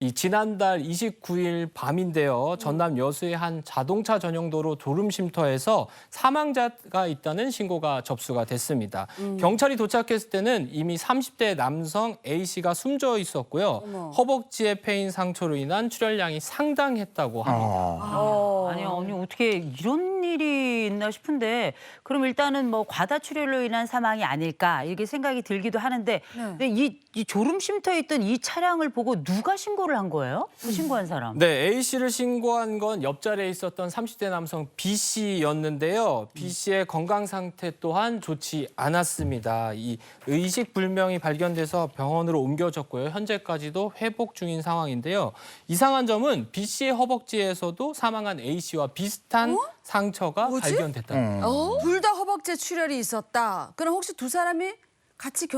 이 지난달 29일 밤인데요. 전남 여수의 한 자동차 전용도로 졸음쉼터에서 사망자가 있다는 신고가 접수가 됐습니다. 경찰이 도착했을 때는 이미 30대 남성 A씨가 숨져 있었고요. 어머. 허벅지에 패인 상처로 인한 출혈량이 상당했다고 합니다. 아니 어떻게 이런 일이 있나 싶은데 그럼 일단은 뭐 과다 출혈로 인한 사망이 아닐까 이렇게 생각이 들기도 하는데 근데 이 졸음쉼터에 있던 이 차량을 보고 누가 신고를 한 거예요? 그 신고한 사람. 네, A씨를 신고한 건 옆자리에 있었던 30대 남성 B씨였는데요. B씨의 건강 상태 또한 좋지 않았습니다. 이 의식불명이 발견돼서 병원으로 옮겨졌고요. 현재까지도 회복 중인 상황인데요. 이상한 점은 B씨의 허벅지에서도 사망한 A씨와 비슷한 상처가 뭐지? 발견됐다는 거예요. 둘 다 허벅지에 출혈이 있었다. 그럼 혹시 두 사람이 같이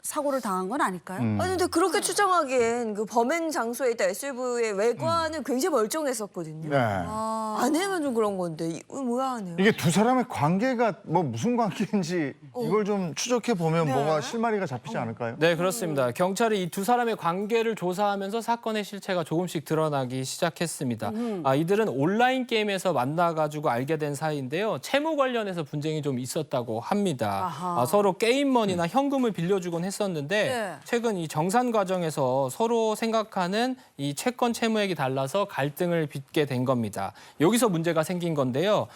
사고를 당한 건 아닐까요? 아니 근데 그렇게 추정하기엔 그 범행 장소에 있던 SUV의 외관은 굉장히 멀쩡했었거든요. 네. 안에만 좀 그런 건데 이거 뭐야 하네요. 이게 두 사람의 관계가 뭐 무슨 관계인지 이걸 좀 추적해 보면 뭐가 실마리가 잡히지 않을까요? 네, 그렇습니다. 경찰이 이 두 사람의 관계를 조사하면서 사건의 실체가 조금씩 드러나기 시작했습니다. 이들은 온라인 게임에서 만나가지고 알게 된 사이인데요. 채무 관련해서 분쟁이 좀 있었다고 합니다. 서로 게임머니나 현금을 빌려주곤 했었는데 네. 최근 이 정산 과정에서 서로 생각하는 이 채권 채무액이 달라서 갈등을 빚게 된 겁니다. 여기서 문제가 생긴 건데요.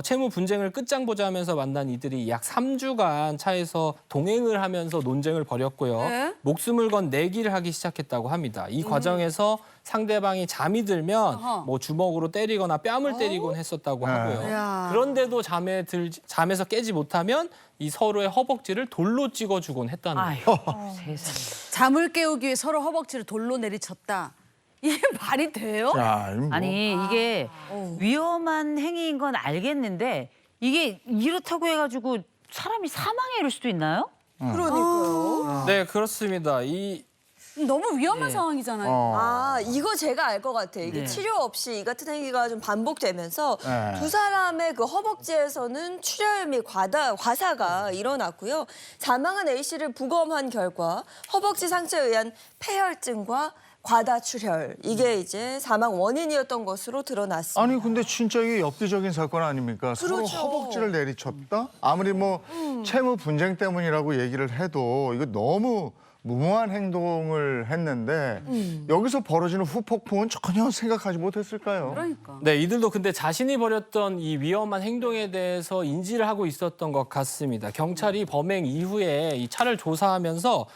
채무 분쟁을 끝장보자 하면서 만난 이들이 약 3주간 차에서 동행을 하면서 논쟁을 벌였고요. 네. 목숨을 건 내기를 하기 시작했다고 합니다. 이 과정에서 상대방이 잠이 들면 뭐 주먹으로 때리거나 뺨을 때리곤 했었다고 하고요. 야. 그런데도 잠에서 깨지 못하면 이 서로의 허벅지를 돌로 찍어주곤 했다는 거예요. 아유 세상에. 잠을 깨우기 위해 서로 허벅지를 돌로 내리쳤다. 이게 말이 돼요? 야, 이거 뭐. 아니 이게 위험한 행위인 건 알겠는데 이게 이렇다고 해가지고 사람이 사망에 이를 수도 있나요? 그러니까요. 네, 그렇습니다. 너무 위험한 상황이잖아요. 아 이거 제가 알 것 같아요. 이게 네. 치료 없이 이 같은 행위가 좀 반복되면서 네. 두 사람의 그 허벅지에서는 출혈 및 과사가 일어났고요. 사망한 A 씨를 부검한 결과 허벅지 상처에 의한 폐혈증과 과다 출혈 이게 이제 사망 원인이었던 것으로 드러났습니다. 아니 근데 진짜 이게 엽기적인 사건 아닙니까? 서로 그렇죠. 허벅지를 내리쳤다? 아무리 뭐 채무 분쟁 때문이라고 얘기를 해도 이거 너무 무모한 행동을 했는데 여기서 벌어지는 후폭풍은 전혀 생각하지 못했을까요? 그러니까. 네, 이들도 근데 자신이 벌였던 이 위험한 행동에 대해서 인지를 하고 있었던 것 같습니다. 경찰이 범행 이후에 이 차를 조사하면서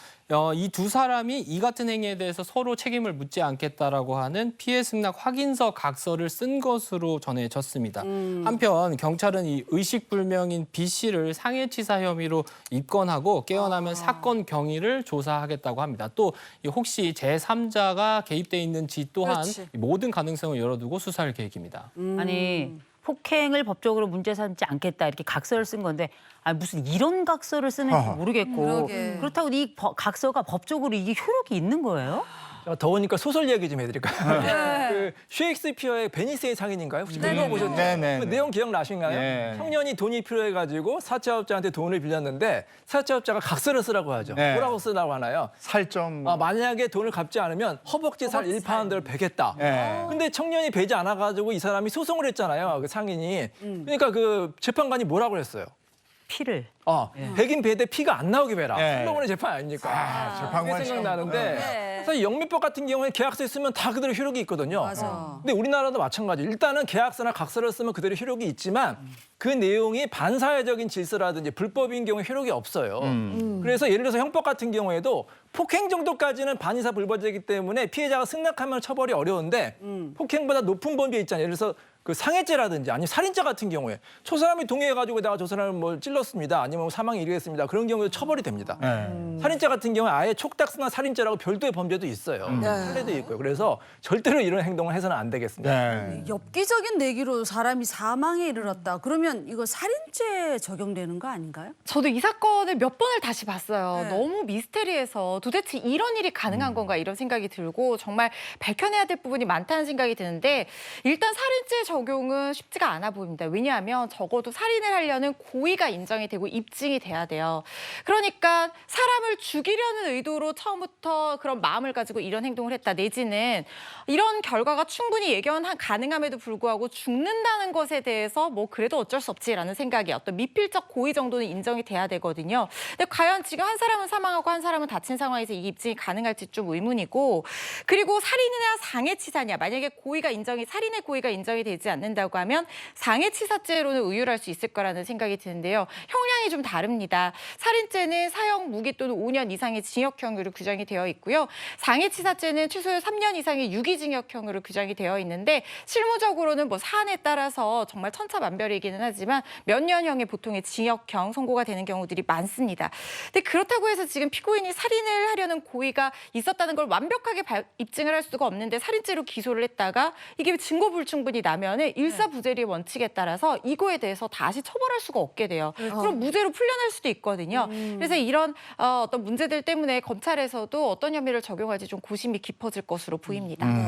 이 두 사람이 이 같은 행위에 대해서 서로 책임을 묻지 않겠다라고 하는 피해 승낙 확인서 각서를 쓴 것으로 전해졌습니다. 한편 경찰은 이 의식불명인 B 씨를 상해치사 혐의로 입건하고 깨어나면 사건 경위를 조사하겠다고 합니다. 또 혹시 제3자가 개입돼 있는지 또한 그렇지. 모든 가능성을 열어두고 수사할 계획입니다. 아니 폭행을 법적으로 문제 삼지 않겠다 이렇게 각서를 쓴 건데 무슨 이런 각서를 쓰는지 모르겠고 그러게. 그렇다고 이 각서가 법적으로 이게 효력이 있는 거예요? 더우니까 소설 이야기 좀 해드릴까요? 네. 그 셰익스피어의 베니스의 상인인가요? 혹시 네, 읽어보셨죠? 네, 네, 그 네. 내용 기억나신가요? 네. 청년이 돈이 필요해가지고 사채업자한테 돈을 빌렸는데 사채업자가 각서를 쓰라고 하죠. 네. 뭐라고 쓰라고 하나요? 살점. 만약에 돈을 갚지 않으면 허벅지 살 1파운드를 베겠다. 네. 근데 청년이 베지 않아가지고 이 사람이 소송을 했잖아요. 그 상인이. 그러니까 그 재판관이 뭐라고 했어요? 피를. 백인 배대 피가 안 나오게 베라. 네. 솔로몬의 재판 아닙니까? 재판관 그게 생각나는데 네. 사실 영미법 같은 경우에 계약서에 쓰면 다 그대로 효력이 있거든요. 맞아. 근데 우리나라도 마찬가지. 일단은 계약서나 각서를 쓰면 그대로 효력이 있지만 그 내용이 반사회적인 질서라든지 불법인 경우에 효력이 없어요. 그래서 예를 들어서 형법 같은 경우에도 폭행 정도까지는 반의사 불벌죄이기 때문에 피해자가 승낙하면 처벌이 어려운데 폭행보다 높은 범죄 있잖아요. 예를 들어서 그 상해죄라든지 아니면 살인죄 같은 경우에 저 사람이 동의해가지고 내가 저 사람을 뭐 찔렀습니다. 아니면 사망에 이르겠습니다. 그런 경우에 처벌이 됩니다. 네. 살인죄 같은 경우에 아예 촉닥스나 살인죄라고 별도의 범죄도 있어요. 판례도 있고요. 그래서 절대로 이런 행동을 해서는 안 되겠습니다. 네. 엽기적인 내기로 사람이 사망에 이르렀다. 그러면 이거 살인죄 적용되는 거 아닌가요? 저도 이 사건을 몇 번을 다시 봤어요. 네. 너무 미스테리해서 도대체 이런 일이 가능한 건가 이런 생각이 들고 정말 밝혀내야 될 부분이 많다는 생각이 드는데 일단 살인죄 적용은 쉽지가 않아 보입니다. 왜냐하면 적어도 살인을 하려는 고의가 인정이 되고 입증이 돼야 돼요. 그러니까 사람을 죽이려는 의도로 처음부터 그런 마음을 가지고 이런 행동을 했다. 내지는 이런 결과가 충분히 예견 가능함에도 불구하고 죽는다는 것에 대해서 뭐 그래도 어쩔 수 없지라는 생각이 어떤 미필적 고의 정도는 인정이 돼야 되거든요. 근데 과연 지금 한 사람은 사망하고 한 사람은 다친 상황에서 이 입증이 가능할지 좀 의문이고, 그리고 살인이나 상해치사냐, 만약에 살인의 고의가 인정이 되지 않는다고 하면 상해치사죄로는 의율할 수 있을 거라는 생각이 드는데요. 형량이 좀 다릅니다. 살인죄는 사형 무기 또는 5년 이상의 징역형으로 규정이 되어 있고요. 상해치사죄는 최소 3년 이상의 유기징역형으로 규정이 되어 있는데 실무적으로는 뭐 사안에 따라서 정말 천차만별이기는 하지만 몇 년형의 보통의 징역형 선고가 되는 경우들이 많습니다. 근데 그렇다고 해서 지금 피고인이 살인을 하려는 고의가 있었다는 걸 완벽하게 입증을 할 수가 없는데 살인죄로 기소를 했다가 이게 증거 불충분이 나면은 일사부재리의 원칙에 따라서 이거에 대해서 다시 처벌할 수가 없게 돼요. 그럼 무죄로 풀려날 수도 있거든요. 그래서 이런 어떤 문제들 때문에 검찰에서도 어떤 혐의를 적용할지 좀 고심이 깊어질 것으로 보입니다.